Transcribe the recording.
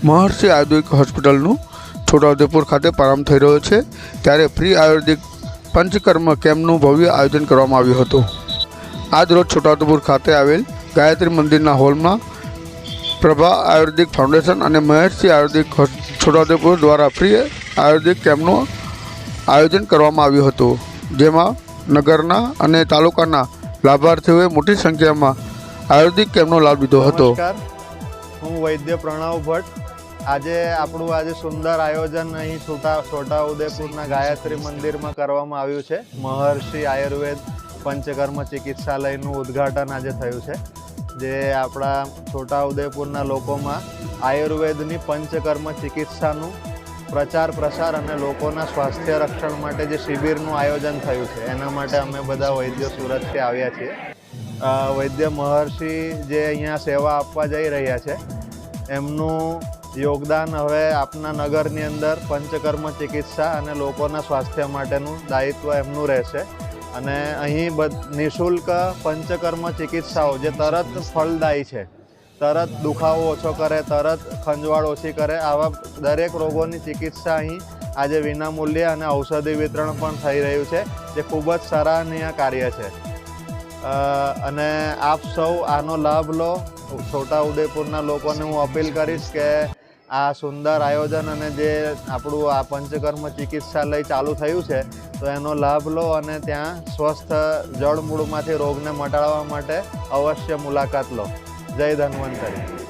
મહર્ષિ આયુર્વેદિક હોસ્પિટલનું છોટાઉદેપુર ખાતે પ્રારંભ થઈ રહ્યો છે, ત્યારે ફ્રી આયુર્વેદિક પંચકર્મ કેમ્પનું ભવ્ય આયોજન કરવામાં આવ્યું હતું। આજ રોજ છોટાઉદેપુર ખાતે આવેલ ગાયત્રી મંદિરના હોલમાં પ્રભા આયુર્વેદિક ફાઉન્ડેશન અને મહર્ષિ આયુર્વેદિક છોટાઉદેપુર દ્વારા ફ્રી આયુર્વેદિક કેમ્પનું આયોજન કરવામાં આવ્યું હતું, જેમાં નગરના અને તાલુકાના લાભાર્થીઓએ મોટી સંખ્યામાં આયુર્વેદિક કેમ્પનો લાભ લીધો હતો। હું વૈદ્ય પ્રણવ ભટ્ટ। આજે સુંદર આયોજન અહીં છોટાઉદેપુરના ગાયત્રી મંદિરમાં કરવામાં આવ્યું છે। મહર્ષિ આયુર્વેદ પંચકર્મ ચિકિત્સાલયનું ઉદ્ઘાટન આજે થયું છે, જે આપણા છોટાઉદેપુરના લોકોમાં આયુર્વેદની પંચકર્મ ચિકિત્સાનું પ્રચાર પ્રસાર અને લોકોના સ્વાસ્થ્ય રક્ષણ માટે જે શિબિરનું આયોજન થયું છે, એના માટે અમે બધા વૈદ્યો સુરતથી આવ્યા છીએ। વૈદ્ય મહર્ષિ જે અહીંયા સેવા આપવા જઈ રહ્યા છે, એમનું યોગદાન હવે આપના નગરની અંદર પંચકર્મ ચિકિત્સા અને લોકોના સ્વાસ્થ્ય માટેનું દાયિત્વ એમનું રહેશે। અને અહીં નિઃશુલ્ક પંચકર્મ ચિકિત્સાઓ જે તરત ફળદાયી છે, તરત દુખાવો ઓછો કરે, તરત ખંજવાળ ઓછી કરે, આવા દરેક રોગોની ચિકિત્સા અહીં આજે વિનામૂલ્યે અને ઔષધિ વિતરણ પણ થઈ રહ્યું છે, જે ખૂબ જ સરાહનીય કાર્ય છે। અને આપ સૌ આનો લાભ લો। છોટાઉદેપુરના લોકોને હું અપીલ કરીશ કે આ સુંદર આયોજન અને જે આપણું આ પંચકર્મ ચિકિત્સાલય ચાલુ થયું છે, તો એનો લાભ લો અને ત્યાં સ્વસ્થ જળમૂળમાંથી રોગને મટાડવા માટે અવશ્ય મુલાકાત લો। જય ધન્વંતરી।